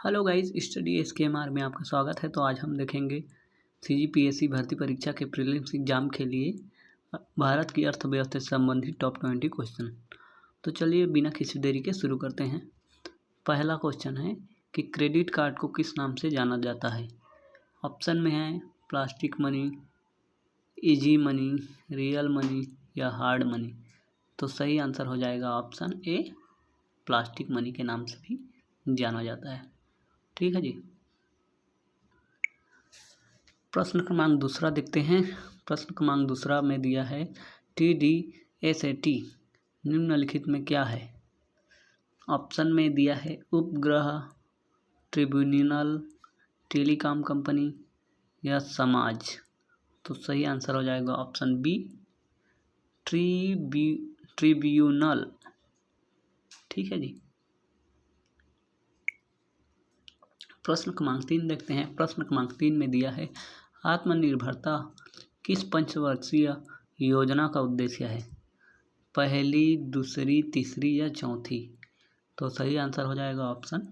Hello guys, study एसकेएमआर में आपका स्वागत है। तो आज हम देखेंगे सीजीपीएससी भर्ती परीक्षा के प्रीलिम्स एग्जाम के लिए भारत की अर्थव्यवस्था से संबंधित टॉप 20 क्वेश्चन। तो चलिए बिना किसी देरी के शुरू करते हैं। पहला क्वेश्चन है कि क्रेडिट कार्ड को किस नाम से जाना जाता है। ऑप्शन में है plastic money, easy money, real money या हार्ड मनी। तो सही आंसर हो जाएगा ऑप्शन ए, प्लास्टिक मनी के नाम से भी जाना जाता है। ठीक है जी। प्रश्न क्रमांक दूसरा देखते हैं। प्रश्न क्रमांक दूसरा में दिया है TDSAT निम्नलिखित में क्या है। ऑप्शन में दिया है उपग्रह, ट्रिब्यूनल, टेलीकॉम कंपनी या समाज। तो सही आंसर हो जाएगा ऑप्शन बी, ट्रिब्यूनल। ठीक है जी। प्रश्न क्रमांक 3 देखते हैं। प्रश्न क्रमांक 3 में दिया है आत्मनिर्भरता किस पंचवर्षीय योजना का उद्देश्य है। पहली, दूसरी, तीसरी या चौथी। तो सही आंसर हो जाएगा ऑप्शन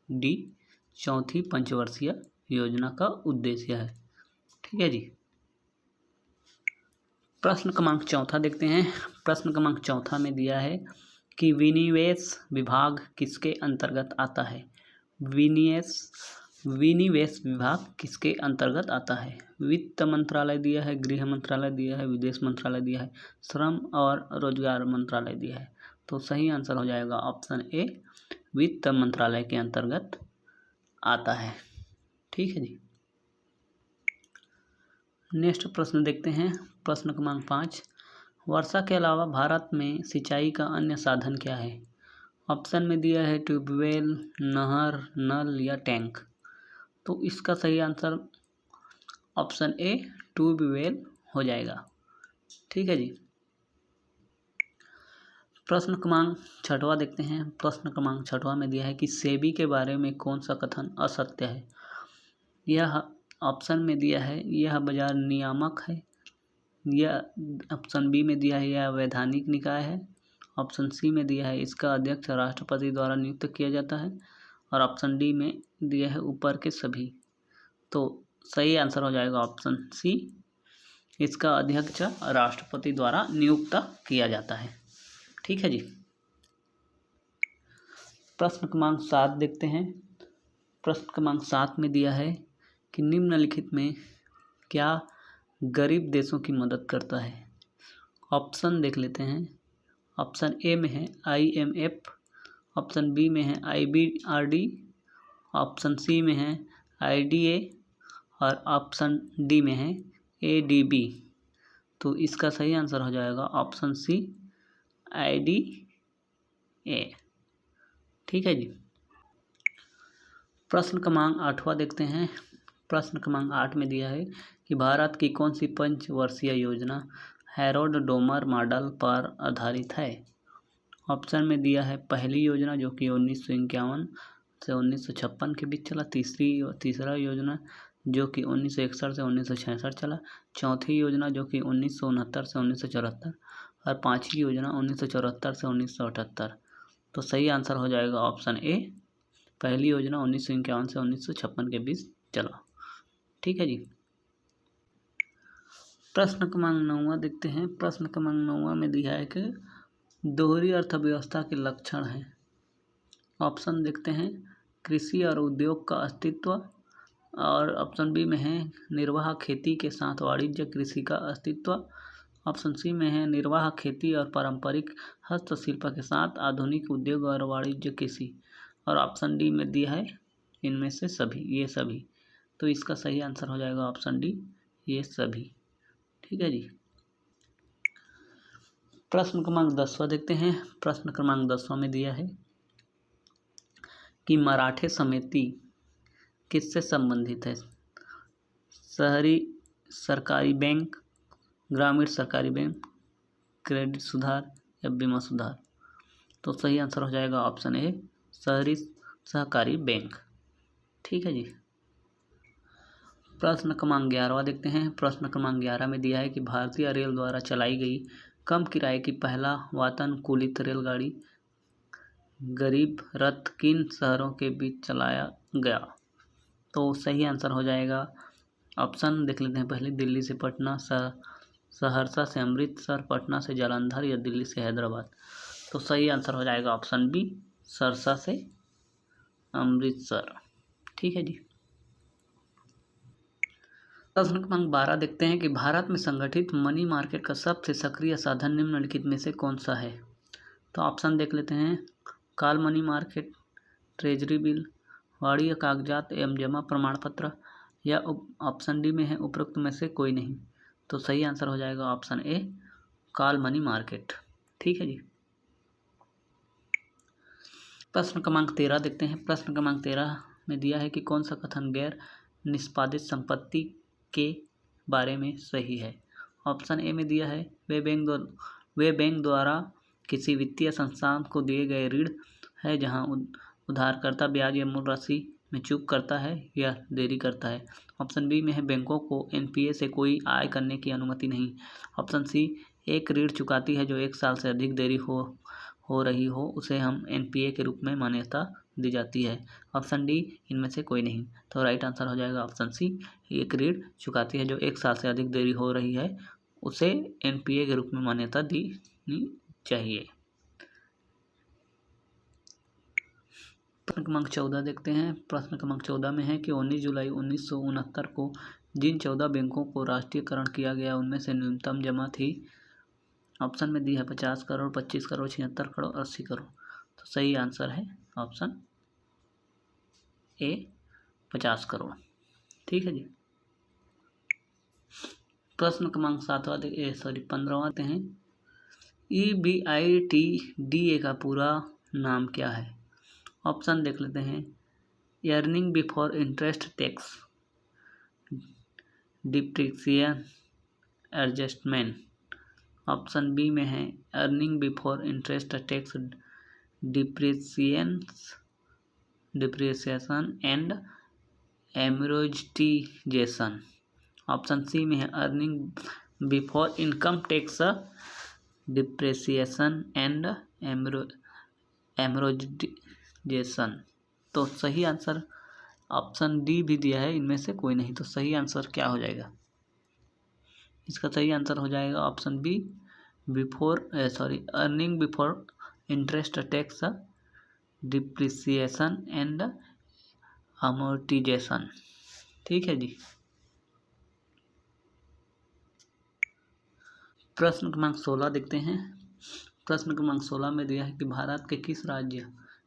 डी, चौथी पंचवर्षीय योजना का उद्देश्य है। ठीक है जी। प्रश्न क्रमांक चौथा देखते हैं। प्रश्न क्रमांक चौथा में दिया है कि विनिवेश विभाग किसके अंतर्गत आता है। विनिवेश विभाग किसके अंतर्गत आता है। वित्त मंत्रालय दिया है, गृह मंत्रालय दिया है, विदेश मंत्रालय दिया है, श्रम और रोजगार मंत्रालय दिया है। तो सही आंसर हो जाएगा ऑप्शन ए, वित्त मंत्रालय के अंतर्गत आता है। ठीक है जी। नेक्स्ट प्रश्न देखते हैं। प्रश्न क्रमांक 5, वर्षा के अलावा भारत में सिंचाई का अन्य साधन क्या है। ऑप्शन में दिया है ट्यूबवेल, नहर, नल या टैंक। तो इसका सही आंसर ऑप्शन ए, ट्यूबवेल हो जाएगा। ठीक है जी। प्रश्न क्रमांक 6वां देखते हैं। प्रश्न क्रमांक 6वां में दिया है कि सेबी के बारे में कौन सा कथन असत्य है। यह ऑप्शन में दिया है यह बाजार नियामक है, यह ऑप्शन बी में दिया है यह वैधानिक निकाय है, ऑप्शन सी में दिया है इसका अध्यक्ष राष्ट्रपति द्वारा नियुक्त किया जाता है, और ऑप्शन डी में दिया है ऊपर के सभी। तो सही आंसर हो जाएगा ऑप्शन सी, इसका अध्यक्ष राष्ट्रपति द्वारा नियुक्त किया जाता है। ठीक है जी। प्रश्न क्रमांक 7 देखते हैं। प्रश्न क्रमांक 7 में दिया है कि निम्नलिखित में क्या गरीब देशों की मदद करता है। ऑप्शन देख लेते हैं। ऑप्शन ए में है IMF, ऑप्शन बी में है IBRD, ऑप्शन सी में है IDA और ऑप्शन डी में है ADB। तो इसका सही आंसर हो जाएगा ऑप्शन सी, IDA। ठीक है जी। प्रश्न क्रमांक 8वां देखते हैं। प्रश्न क्रमांक 8 में दिया है कि भारत की कौन सी पंचवर्षीय योजना हैरोल्ड डोमर मॉडल पर आधारित है। ऑप्शन में दिया है पहली योजना जो कि 1951 से 1956 के बीच चला, तीसरा योजना जो कि 1961 से 1966 चला, चौथी योजना जो कि 1969 से 1974 और पांचवी योजना 1974 से 1978। तो सही आंसर हो जाएगा ऑप्शन ए, पहली योजना 1951 से 1956 के बीच चला। ठीक है जी। प्रश्न क्रमांक 9वां देखते हैं। प्रश्न क्रमांक 9वां में दिया है कि दोहरी अर्थव्यवस्था के लक्षण हैं। ऑप्शन देखते हैं कृषि और उद्योग का अस्तित्व, और ऑप्शन बी में है निर्वाह खेती के साथ वाणिज्य कृषि का अस्तित्व, ऑप्शन सी में है निर्वाह खेती और पारंपरिक हस्तशिल्प के साथ आधुनिक उद्योग और वाणिज्य कृषि, और ऑप्शन डी में दिया है इनमें से सभी, ये सभी। तो इसका सही आंसर हो जाएगा ऑप्शन डी, ये सभी। ठीक है जी। प्रश्न क्रमांक 10वां देखते हैं। प्रश्न क्रमांक 10वां में दिया है कि मराठे समिति किससे संबंधित है। शहरी सरकारी बैंक, ग्रामीण सरकारी बैंक, क्रेडिट सुधार या बीमा सुधार। तो सही आंसर हो जाएगा ऑप्शन ए, शहरी सहकारी बैंक। ठीक है जी। प्रश्न क्रमांक 11वां देखते हैं। प्रश्न क्रमांक 11 में दिया है कि भारतीय रेल द्वारा चलाई गई कम किराए की पहला वातानुकूलित रेलगाड़ी गरीब रथ किन शहरों के बीच चलाया गया? तो सही आंसर हो जाएगा ऑप्शन देख लेते हैं पहले, दिल्ली से पटना, सहरसा से अमृतसर, पटना से जालंधर या दिल्ली से हैदराबाद। तो सही आंसर हो जाएगा ऑप्शन बी, सहरसा से अमृतसर। ठीक है जी। प्रश्न क्रमांक 12 देखते हैं कि भारत में संगठित मनी मार्केट का सबसे सक्रिय साधन निम्नलिखित में से कौन सा है? तो ऑप्शन देख लेते हैं, call money market, treasury bill, वाणिज्य कागजात एवं जमा प्रमाण पत्र, या ऑप्शन डी में है उपरोक्त में से कोई नहीं। तो सही आंसर हो जाएगा ऑप्शन ए, कॉल मनी मार्केट। ठीक है जी। प्रश्न क्रमांक 13 देखते हैं। प्रश्न क्रमांक 13 में दिया है कि कौन सा कथन गैर निष्पादित संपत्ति के बारे में सही है? ऑप्शन ए में दिया है, वे बैंक द्वारा किसी वित्तीय संस्थान को दिए गए ऋण है जहां उधारकर्ता ब्याज या मूल राशि में चूक करता है या देरी करता है। ऑप्शन बी में है, बैंकों को एनपीए से कोई आय करने की अनुमति नहीं। ऑप्शन सी, एक ऋण चुकाती है जो 1 साल से अधिक देरी हो रही हो उसे हम एनपीए के रूप में मान्यता दी जाती है। ऑप्शन डी, इनमें से कोई नहीं। तो राइट आंसर हो जाएगा ऑप्शन सी, एक ऋण चुकाती है जो 1 साल से अधिक देरी हो रही है उसे एनपीए के रूप में मान्यता दी चाहिए। प्रश्न क्रमांक 14 देखते हैं। प्रश्न क्रमांक 14 में है कि 19 जुलाई 1969 को जिन 14 बैंकों को राष्ट्रीयकरण किया गया उनमें से न्यूनतम जमा थी। ऑप्शन में दी है 50 करोड़, 25 करोड़, 76 करोड़, 80 करोड़। तो सही आंसर है ऑप्शन ए, 50 करोड़। ठीक है जी। प्रश्न क्रमांक 15वां आते हैं। EBITDA का पूरा नाम क्या है? ऑप्शन देख लेते हैं, earning before interest tax depreciation adjustment. Option B में है, earning before interest tax depreciation and amortisation. Option C में है, earning before income tax depreciation and amortisation. तो सही आंसर ऑप्शन डी भी दिया है, इनमें से कोई नहीं। तो सही आंसर क्या हो जाएगा? इसका सही आंसर हो जाएगा option B, earning before interest tax depreciation and amortisation. ठीक है जी। प्रश्न क्रमांक 16 देखते हैं। प्रश्न क्रमांक 16 में दिया है कि भारत के किस राज्य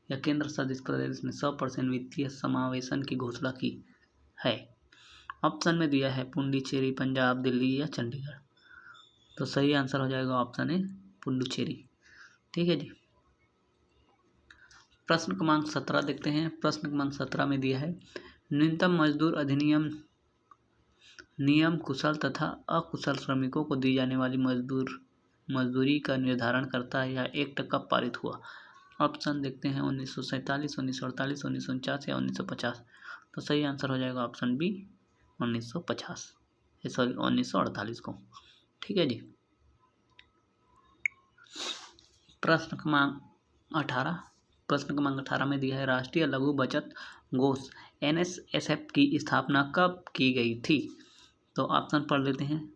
या केंद्र शासित प्रदेश ने 100% वित्तीय समावेशन की घोषणा की है? ऑप्शन में दिया है पुडुचेरी, पंजाब, दिल्ली या चंडीगढ़। तो सही आंसर हो जाएगा ऑप्शन ए, पुडुचेरी। ठीक है जी। प्रश्न क्रमांक 17 देखते हैं। प्रश्न क्रमांक 17 में दिया है, न्यूनतम मजदूर अधिनियम नियम कुशल तथा अकुशल श्रमिकों को दी जाने वाली मजदूरी का निर्धारण करता है। यह एक्ट कब पारित हुआ? ऑप्शन देखते हैं, 1947, 1948, 1949 या 1950। तो सही आंसर हो जाएगा ऑप्शन बी, 1948 को। ठीक है जी। प्रश्न क्रमांक 18 में दिया है, राष्ट्रीय लघु बचत कोष NSSF की स्थापना कब की गई थी? तो ऑप्शन पढ़ लेते हैं।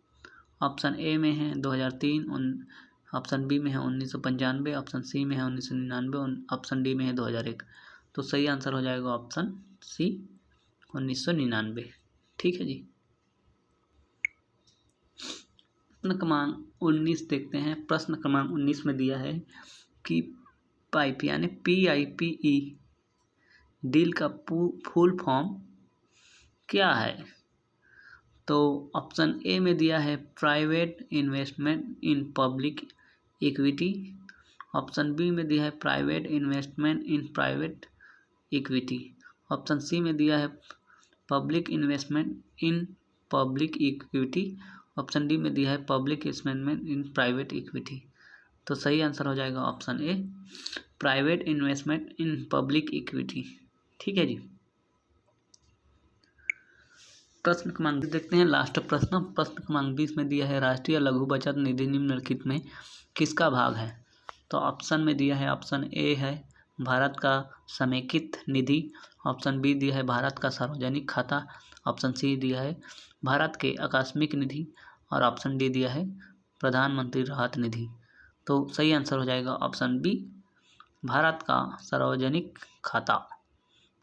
ऑप्शन ए में है 2003, ऑप्शन बी में है 1995, ऑप्शन सी में है 1999, ऑप्शन डी में है 2001। तो सही आंसर हो जाएगा ऑप्शन सी, 1999। ठीक है जी। प्रश्न क्रमांक 19 देखते हैं। प्रश्न क्रमांक 19 में दिया है कि पाइप यानी PIPE डील का फुल फॉर्म क्या है? तो ऑप्शन ए में दिया है private investment in public equity. Option B में दिया है private investment in private equity. Option C में दिया है public investment in public equity. Option D में दिया है public investment in private equity. तो सही आंसर हो जाएगा option A, private investment in public equity. ठीक है जी। प्रश्न क्रमांक देखते हैं, लास्ट प्रश्न क्रमांक 20 में दिया है, राष्ट्रीय लघु बचत निधि निम्नलिखित में किसका भाग है? तो ऑप्शन में दिया है, ऑप्शन ए है भारत का समेकित निधि, ऑप्शन बी दिया है भारत का सार्वजनिक खाता, ऑप्शन सी दिया है भारत के आकस्मिक निधि और ऑप्शन डी दिया है प्रधानमंत्री राहत निधि। तो सही आंसर हो जाएगा ऑप्शन बी, भारत का सार्वजनिक खाता।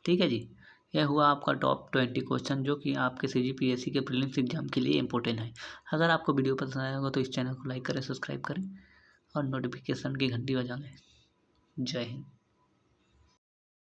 ठीक है जी, यह हुआ आपका टॉप 20 क्वेश्चन जो कि आपके CGPSC के प्रीलिम्स एग्जाम के लिए इंपॉर्टेंट है। अगर आपको वीडियो पसंद आया होगा तो इस चैनल को लाइक करें, सब्सक्राइब करें और नोटिफिकेशन की घंटी बजा लें। जय हिंद।